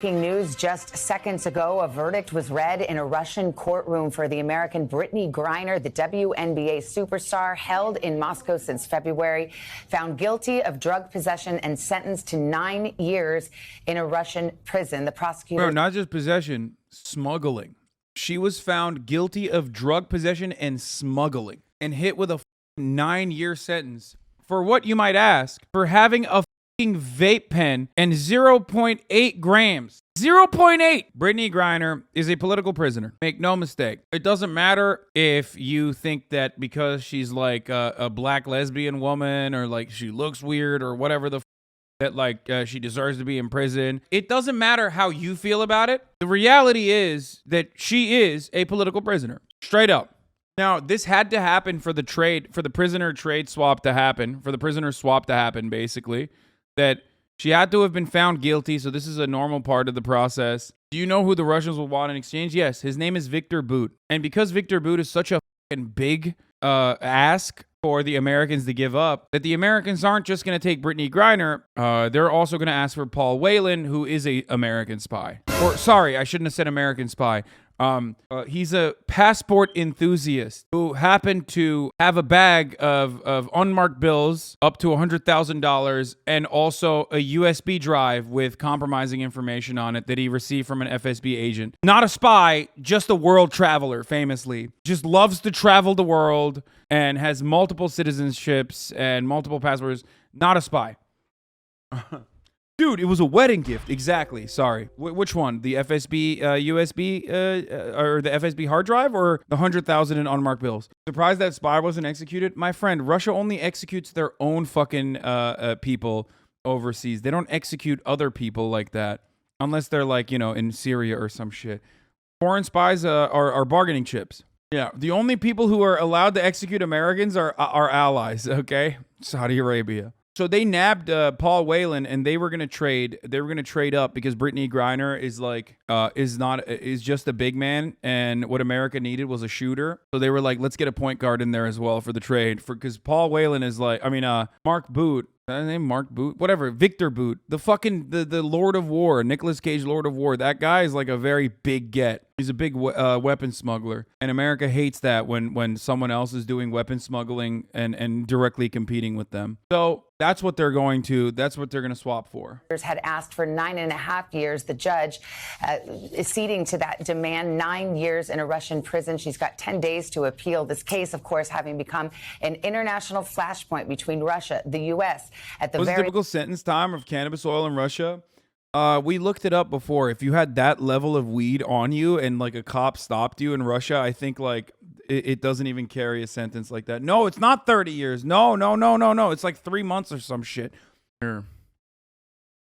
Breaking news just seconds ago, a verdict was read in a Russian courtroom for the American Brittney Griner, the WNBA superstar held in Moscow since February, found guilty of drug possession and sentenced to 9 years in a Russian prison. The prosecutor... Bro, not just possession, smuggling. She was found guilty of drug possession and smuggling and hit with a 9-year sentence for what you might ask, for having a vape pen and 0.8 grams. 0.8! Brittney Griner is a political prisoner. Make no mistake. It doesn't matter if you think that because she's like a black lesbian woman or like she looks weird or whatever that like she deserves to be in prison. It doesn't matter how you feel about it. The reality is that she is a political prisoner. Straight up. Now, this had to happen for the prisoner trade swap to happen, for the prisoner swap to happen, basically. That she had to have been found guilty, so this is a normal part of the process. Do you know who the Russians will want in exchange? Yes, his name is Victor Bout. And because Victor Bout is such a fucking big ask for the Americans to give up, that the Americans aren't just going to take Brittney Griner, they're also going to ask for Paul Whelan, who is a American spy. Or, sorry, I shouldn't have said American spy. He's a passport enthusiast who happened to have a bag of unmarked bills up to $100,000 and also a USB drive with compromising information on it that he received from an FSB agent. Not a spy, just a world traveler, famously. Just loves to travel the world and has multiple citizenships and multiple passports. Not a spy. Dude, it was a wedding gift. Exactly. Sorry. Which one? The FSB USB or the FSB hard drive or the 100,000 in unmarked bills? Surprised that spy wasn't executed? My friend, Russia only executes their own fucking people overseas. They don't execute other people like that unless they're like, you know, in Syria or some shit. Foreign spies are bargaining chips. Yeah. The only people who are allowed to execute Americans are our allies. Okay. Saudi Arabia. So they nabbed Paul Whelan, and they were gonna trade. They were gonna trade up because Brittney Griner is like is just a big man, and what America needed was a shooter. So they were like, let's get a point guard in there as well for the trade, because Paul Whelan is like, Mark Boot. His name Mark Boot, whatever, Victor Boot, the fucking the Lord of War, Nicolas Cage, Lord of War. That guy is like a very big get. He's a big weapon smuggler, and America hates that when someone else is doing weapon smuggling and directly competing with them. So that's what they're going to swap for. Had asked for 9.5 years. The judge is ceding to that demand, 9 years in a Russian prison. She's got 10 days to appeal this case, of course, having become an international flashpoint between Russia, the U.S. at the What's the typical sentence time of cannabis oil in Russia? We looked it up before. If you had that level of weed on you and like a cop stopped you in Russia, I think like it doesn't even carry a sentence like that. No, it's not 30 years. No. It's like 3 months or some shit. Here.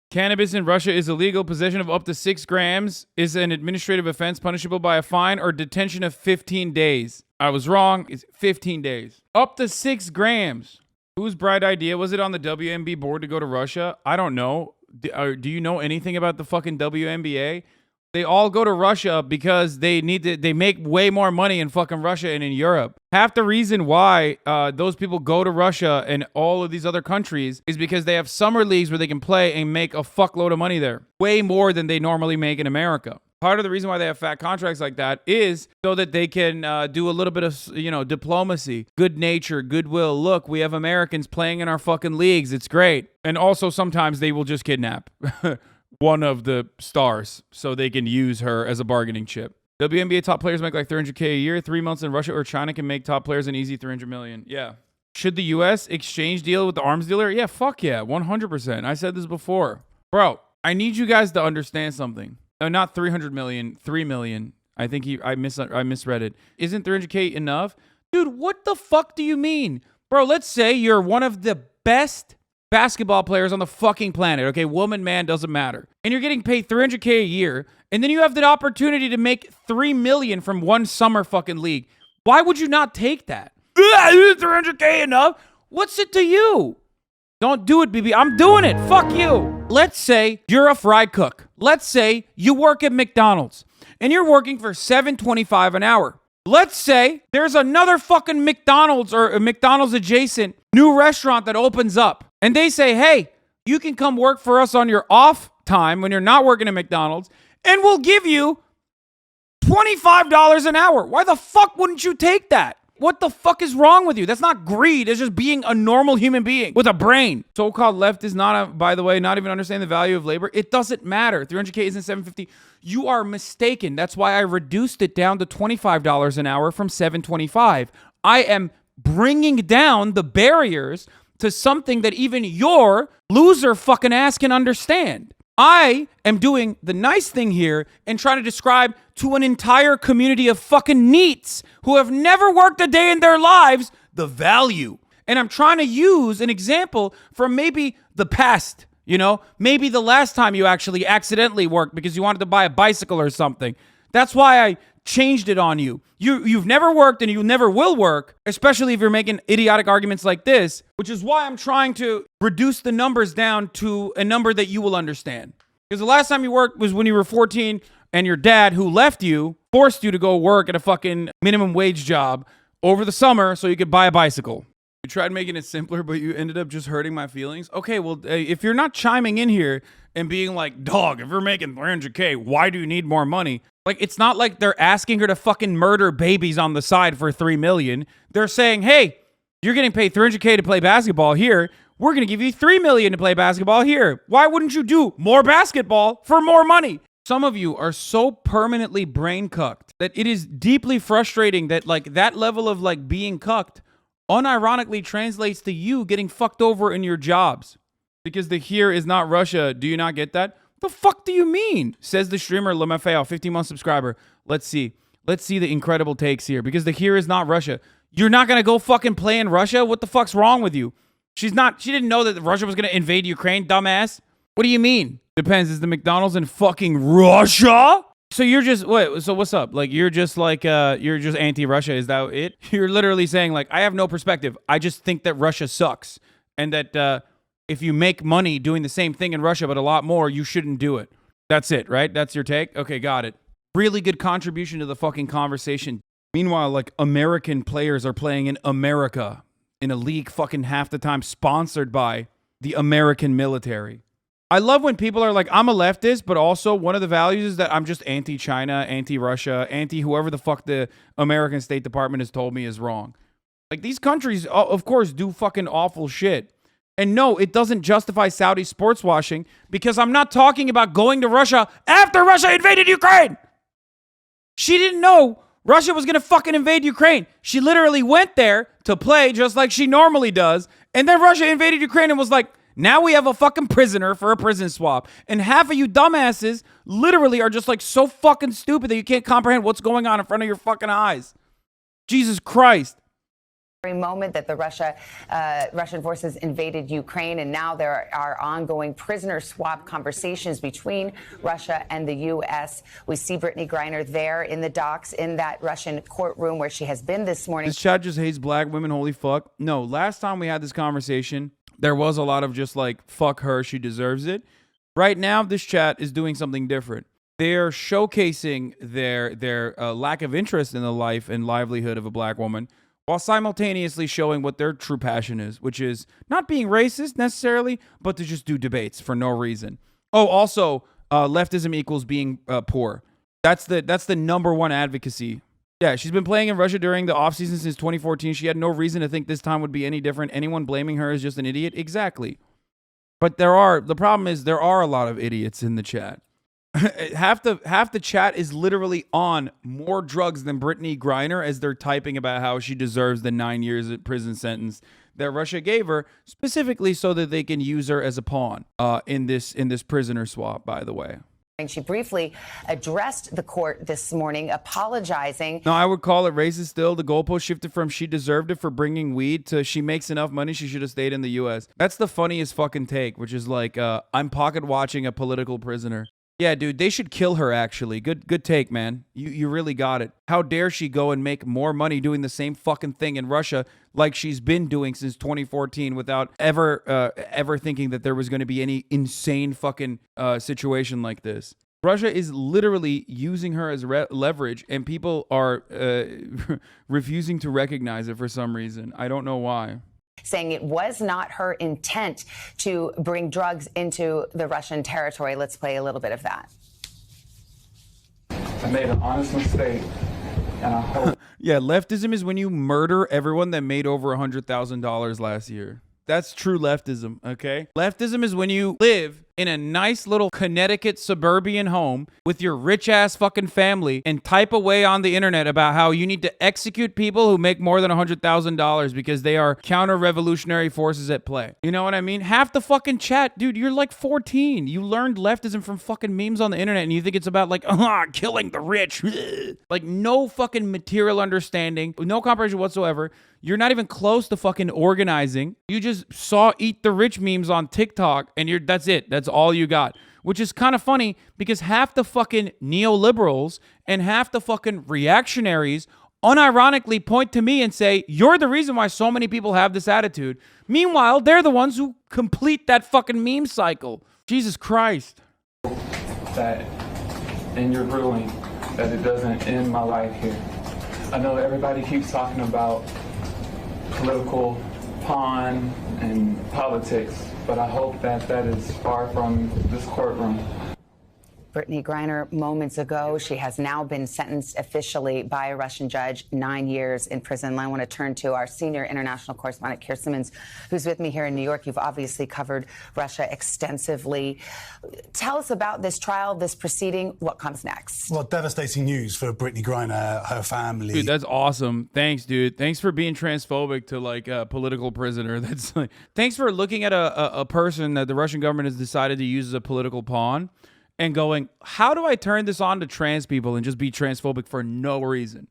Cannabis in Russia is illegal. Possession of up to 6 grams is an administrative offense punishable by a fine or detention of 15 days. I was wrong. It's 15 days. Up to 6 grams. Whose bright idea was it on the WNBA board to go to Russia? I don't know. Do you know anything about the fucking WNBA? They all go to Russia because they make way more money in fucking Russia and in Europe. Half the reason why those people go to Russia and all of these other countries is because they have summer leagues where they can play and make a fuckload of money there. Way more than they normally make in America. Part of the reason why they have fat contracts like that is so that they can do a little bit of, diplomacy, good nature, goodwill. Look, we have Americans playing in our fucking leagues. It's great. And also sometimes they will just kidnap one of the stars so they can use her as a bargaining chip. WNBA top players make like $300K a year. 3 months in Russia or China can make top players an easy $300 million. Yeah. Should the U.S. exchange deal with the arms dealer? Yeah, fuck yeah, 100%. I said this before. Bro, I need you guys to understand something. Not 300 million, 3 million. I think I misread it. Isn't 300K enough? Dude, what the fuck do you mean? Bro, let's say you're one of the best basketball players on the fucking planet, okay? Woman, man, doesn't matter. And you're getting paid 300K a year, and then you have the opportunity to make 3 million from one summer fucking league. Why would you not take that? 300K enough? What's it to you? Don't do it, BB. I'm doing it. Fuck you. Let's say you're a fry cook. Let's say you work at McDonald's and you're working for $7.25 an hour. Let's say there's another fucking McDonald's or a McDonald's adjacent new restaurant that opens up and they say, hey, you can come work for us on your off time when you're not working at McDonald's, and we'll give you $25 an hour. Why the fuck wouldn't you take that? What the fuck is wrong with you? That's not greed. It's just being a normal human being with a brain. So-called left is not, by the way, not even understanding the value of labor. It doesn't matter. 300K isn't 750. You are mistaken. That's why I reduced it down to $25 an hour from $725. I am bringing down the barriers to something that even your loser fucking ass can understand. I am doing the nice thing here and trying to describe to an entire community of fucking neets who have never worked a day in their lives the value. And I'm trying to use an example from maybe the past, you know, maybe the last time you actually accidentally worked because you wanted to buy a bicycle or something. That's why I changed it on you. You've never worked and you never will work, especially if you're making idiotic arguments like this, which is why I'm trying to reduce the numbers down to a number that you will understand. Because the last time you worked was when you were 14 and your dad, who left you, forced you to go work at a fucking minimum wage job over the summer so you could buy a bicycle. You tried making it simpler, but you ended up just hurting my feelings. Okay, well, if you're not chiming in here and being like, dog, if you're making 300K, why do you need more money? Like, it's not like they're asking her to fucking murder babies on the side for $3 million. They're saying, hey, you're getting paid 300K to play basketball here. We're going to give you $3 million to play basketball here. Why wouldn't you do more basketball for more money? Some of you are so permanently brain cucked that it is deeply frustrating that like that level of like being cucked unironically translates to you getting fucked over in your jobs. Because the here is not Russia. Do you not get that? The fuck do you mean? Says the streamer LeMafeo, 15-month subscriber. Let's see the incredible takes here. Because the here is not Russia. You're not gonna go fucking play in Russia? What the fuck's wrong with you? She didn't know that Russia was gonna invade Ukraine, dumbass. What do you mean? Depends. Is the McDonald's in fucking Russia? So you're just, wait, so what's up? Like, you're just like, you're just anti-Russia. Is that it? You're literally saying like, I have no perspective. I just think that Russia sucks. And that, if you make money doing the same thing in Russia, but a lot more, you shouldn't do it. That's it, right? That's your take? Okay, got it. Really good contribution to the fucking conversation. Meanwhile, like, American players are playing in America in a league fucking half the time sponsored by the American military. I love when people are like, I'm a leftist, but also one of the values is that I'm just anti-China, anti-Russia, anti-whoever the fuck the American State Department has told me is wrong. Like, these countries, of course, do fucking awful shit. And no, it doesn't justify Saudi sports washing because I'm not talking about going to Russia after Russia invaded Ukraine. She didn't know Russia was going to fucking invade Ukraine. She literally went there to play just like she normally does. And then Russia invaded Ukraine and was like, now we have a fucking prisoner for a prison swap. And half of you dumbasses literally are just like so fucking stupid that you can't comprehend what's going on in front of your fucking eyes. Jesus Christ. Moment that the Russian forces invaded Ukraine, and now there are ongoing prisoner swap conversations between Russia and the U.S. We see Brittney Griner there in the docks in that Russian courtroom where she has been this morning. This chat just hates black women. Holy fuck. No, last time we had this conversation, there was a lot of just like, fuck her, she deserves it. Right now, this chat is doing something different. They're showcasing their lack of interest in the life and livelihood of a black woman, while simultaneously showing what their true passion is, which is not being racist necessarily, but to just do debates for no reason. Oh, also, leftism equals being poor. That's the number one advocacy. Yeah, she's been playing in Russia during the offseason since 2014. She had no reason to think this time would be any different. Anyone blaming her is just an idiot. Exactly. But the problem is there are a lot of idiots in the chat. half the chat is literally on more drugs than Brittney Griner as they're typing about how she deserves the 9 years prison sentence that Russia gave her, specifically so that they can use her as a pawn in this prisoner swap, by the way. And she briefly addressed the court this morning, apologizing. No, I would call it racist still. The goalpost shifted from she deserved it for bringing weed to she makes enough money, she should have stayed in the U.S. That's the funniest fucking take, which is like, I'm pocket watching a political prisoner. Yeah, dude, they should kill her, actually. Good take, man. You really got it. How dare she go and make more money doing the same fucking thing in Russia like she's been doing since 2014 without ever thinking that there was going to be any insane fucking situation like this. Russia is literally using her as leverage, and people are refusing to recognize it for some reason. I don't know why. saying it was not her intent to bring drugs into the Russian territory. Let's play a little bit of that. I made an honest mistake, and I hope. Yeah, leftism is when you murder everyone that made over $100,000 last year. That's true leftism, okay? Leftism is when you live in a nice little Connecticut suburban home with your rich-ass fucking family and type away on the internet about how you need to execute people who make more than $100,000 because they are counter-revolutionary forces at play. You know what I mean? Half the fucking chat, dude, you're like 14. You learned leftism from fucking memes on the internet and you think it's about like, killing the rich. Like no fucking material understanding, no comprehension whatsoever. You're not even close to fucking organizing. You just saw eat the rich memes on TikTok and that's it. That's all you got. Which is kind of funny because half the fucking neoliberals and half the fucking reactionaries unironically point to me and say, you're the reason why so many people have this attitude. Meanwhile, they're the ones who complete that fucking meme cycle. Jesus Christ. That in your ruling, that it doesn't end my life here. I know everybody keeps talking about political pawn and politics, but I hope that that is far from this courtroom. Brittney Griner moments ago. She has now been sentenced officially by a Russian judge, 9 years in prison. I want to turn to our senior international correspondent, Keir Simmons, who's with me here in New York. You've obviously covered Russia extensively. Tell us about this trial, this proceeding. What comes next? Well, devastating news for Brittney Griner, her family. Dude, that's awesome. Thanks, dude. Thanks for being transphobic to like a political prisoner. That's like, thanks for looking at a person that the Russian government has decided to use as a political pawn and going, how do I turn this on to trans people and just be transphobic for no reason?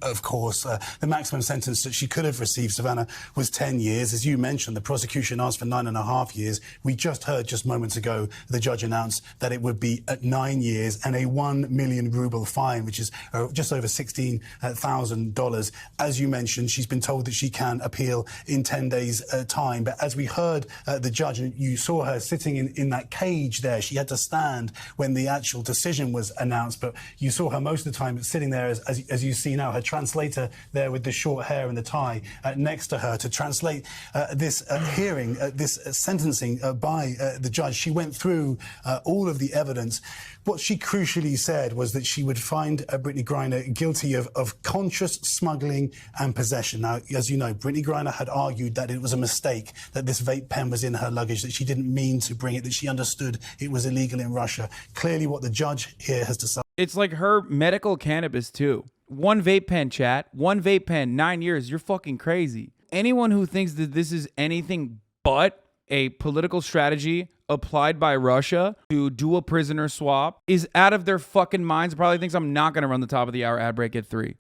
Of course, the maximum sentence that she could have received, Savannah, was 10 years. As you mentioned, the prosecution asked for 9.5 years. We just heard just moments ago the judge announced that it would be at 9 years and a 1 million ruble fine, which is just over $16,000. As you mentioned, she's been told that she can appeal in 10 days' time. But as we heard the judge, and you saw her sitting in that cage there, she had to stand when the actual decision was announced. But you saw her most of the time sitting there, as you see now, her translator there with the short hair and the tie next to her to translate this hearing, this sentencing by the judge. She went through all of the evidence. What she crucially said was that she would find Brittney Griner guilty of conscious smuggling and possession. Now, as you know, Brittney Griner had argued that it was a mistake, that this vape pen was in her luggage, that she didn't mean to bring it, that she understood it was illegal in Russia. Clearly, what the judge here has decided. It's like her medical cannabis, too. One vape pen, chat. One vape pen, 9 years. You're fucking crazy. Anyone who thinks that this is anything but a political strategy applied by Russia to do a prisoner swap is out of their fucking minds. Probably thinks I'm not going to run the top of the hour ad break at 3.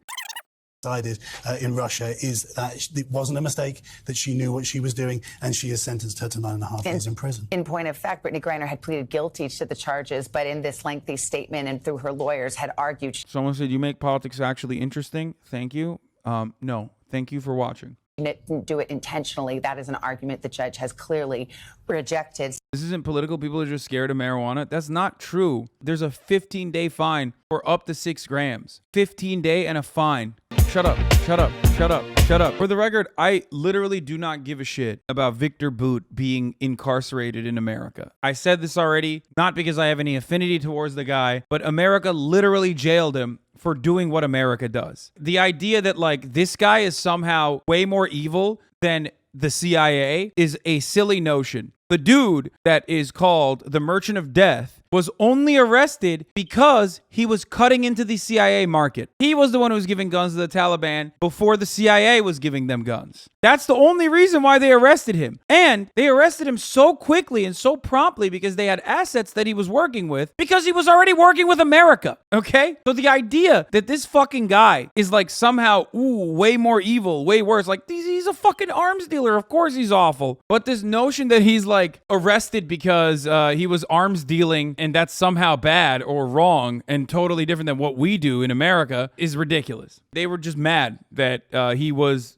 Decided in Russia is that it wasn't a mistake, that she knew what she was doing, and she has sentenced her to 9.5 years in prison. In point of fact, Brittney Griner had pleaded guilty to the charges, but in this lengthy statement and through her lawyers had argued. Someone said, you make politics actually interesting. Thank you. No, thank you for watching. Didn't do it intentionally. That is an argument the judge has clearly rejected. This isn't political. People are just scared of marijuana. That's not true. There's a 15-day fine for up to 6 grams. 15-day and a fine. Shut up, shut up, shut up, shut up. For the record, I literally do not give a shit about Victor Boot being incarcerated in America. I said this already, not because I have any affinity towards the guy, but America literally jailed him for doing what America does. The idea that like this guy is somehow way more evil than the CIA is a silly notion. The dude that is called the Merchant of Death was only arrested because he was cutting into the CIA market. He was the one who was giving guns to the Taliban before the CIA was giving them guns. That's the only reason why they arrested him. And they arrested him so quickly and so promptly because they had assets that he was working with because he was already working with America. Okay? So the idea that this fucking guy is like somehow, way more evil, way worse, like he's a fucking arms dealer. Of course he's awful. But this notion that he's like arrested because he was arms dealing and that's somehow bad or wrong and totally different than what we do in America is ridiculous. They were just mad that he was...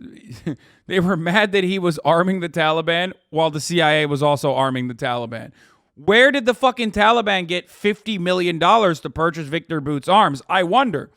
They were mad that he was arming the Taliban while the CIA was also arming the Taliban. Where did the fucking Taliban get $50 million to purchase Victor Boot's arms? I wonder.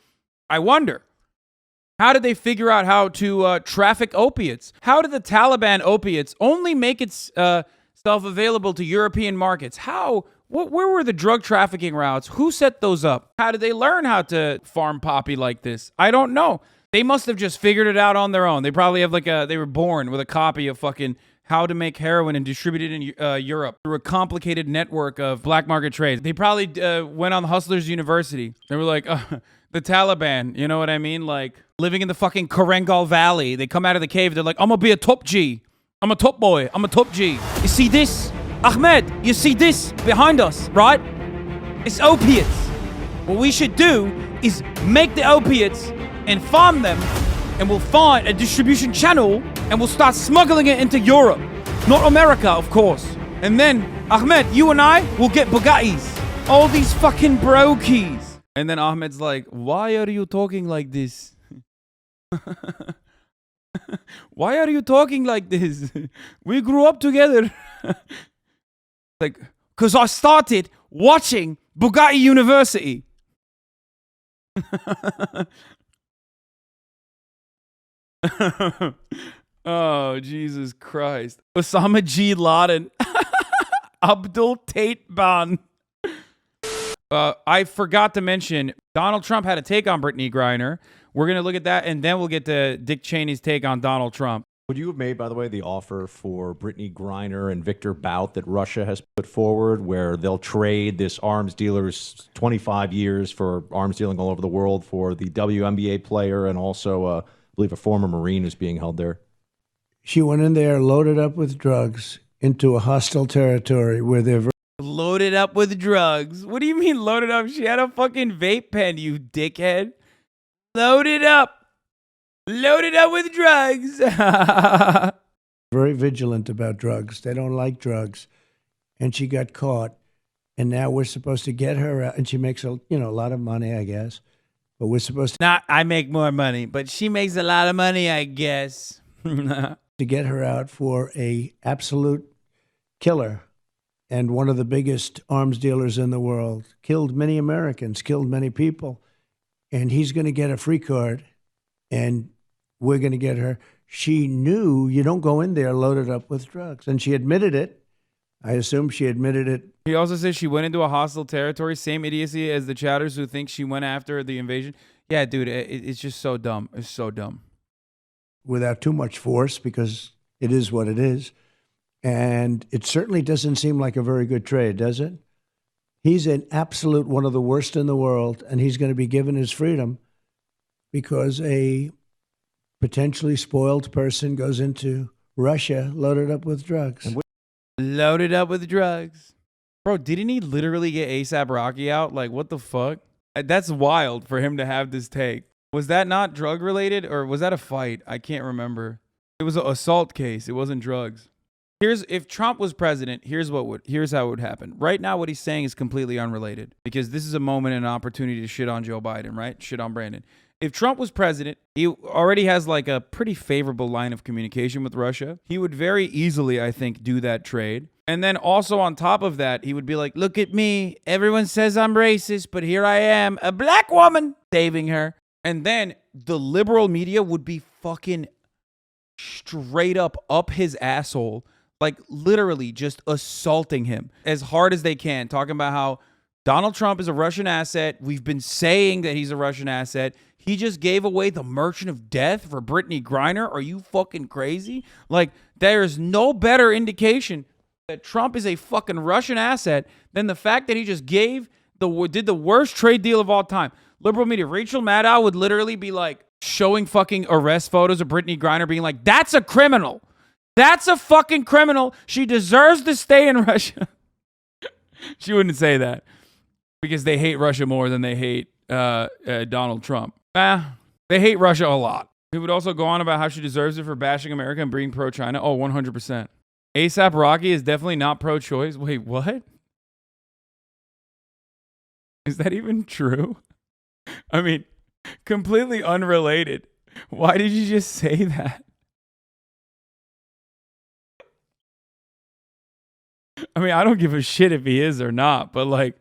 How did they figure out how to traffic opiates? How did the Taliban opiates only make itself available to European markets? How? Where were the drug trafficking routes? Who set those up? How did they learn how to farm poppy like this? I don't know. They must have just figured it out on their own. They probably have they were born with a copy of fucking how to make heroin and distribute it in Europe through a complicated network of black market trades. They probably went on the Hustlers University. They were like, the Taliban, you know what I mean? Like living in the fucking Korengal Valley. They come out of the cave. They're like, I'm going to be a top G. I'm a top boy. I'm a top G. You see this? Ahmed, you see this behind us, right? It's opiates. What we should do is make the opiates and farm them, and we'll find a distribution channel and we'll start smuggling it into Europe. Not America, of course. And then, Ahmed, you and I will get Bugattis. All these fucking brokies. And then Ahmed's like, why are you talking like this? Why are you talking like this? We grew up together. Like, because I started watching Bugatti University. Oh, Jesus Christ. Osama G. Laden. Abdul Tate Ban. I forgot to mention, Donald Trump had a take on Brittney Griner. We're going to look at that, and then we'll get to Dick Cheney's take on Donald Trump. Would you have made, by the way, the offer for Brittney Griner and Victor Bout that Russia has put forward, where they'll trade this arms dealer's 25 years for arms dealing all over the world for the WNBA player and also, I believe, a former Marine who's being held there? She went in there loaded up with drugs into a hostile territory where they're loaded up with drugs? What do you mean loaded up? She had a fucking vape pen, you dickhead. Loaded up. Loaded up with drugs. very vigilant about drugs. They don't like drugs. And she got caught. And now we're supposed to get her out. And she makes a lot of money, I guess. But we're supposed to... Not I make more money, but she makes a lot of money, I guess. to get her out for a absolute killer and one of the biggest arms dealers in the world. Killed many Americans, killed many people. And he's going to get a free card. And we're going to get her. She knew you don't go in there loaded up with drugs. And she admitted it. I assume she admitted it. He also says she went into a hostile territory. Same idiocy as the chatters who think she went after the invasion. Yeah, dude, it's just so dumb. It's so dumb. Without too much force, because it is what it is. And it certainly doesn't seem like a very good trade, does it? He's an absolute one of the worst in the world, and he's going to be given his freedom because a potentially spoiled person goes into Russia loaded up with drugs. Loaded up with drugs. Bro, didn't he literally get A$AP Rocky out? Like, what the fuck? That's wild for him to have this take. Was that not drug related or was that a fight? I can't remember. It was an assault case. It wasn't drugs. If Trump was president, here's how it would happen. Right now, what he's saying is completely unrelated because this is a moment and an opportunity to shit on Joe Biden, right? Shit on Brandon. If Trump was president, he already has like a pretty favorable line of communication with Russia. He would very easily, I think, do that trade. And then also on top of that, he would be like, look at me. Everyone says I'm racist, but here I am, a black woman, saving her. And then the liberal media would be fucking straight up his asshole. Like literally just assaulting him as hard as they can, talking about how Donald Trump is a Russian asset. We've been saying that he's a Russian asset. He just gave away the Merchant of Death for Brittney Griner. Are you fucking crazy? Like, there is no better indication that Trump is a fucking Russian asset than the fact that he just did the worst trade deal of all time. Liberal media, Rachel Maddow would literally be like showing fucking arrest photos of Brittney Griner being like, that's a criminal. That's a fucking criminal. She deserves to stay in Russia. She wouldn't say that because they hate Russia more than they hate Donald Trump. They hate Russia a lot. He would also go on about how she deserves it for bashing America and being pro-China. Oh, 100%. A$AP Rocky is definitely not pro-choice. Wait, what? Is that even true? I mean, completely unrelated. Why did you just say that? I mean, I don't give a shit if he is or not, but like,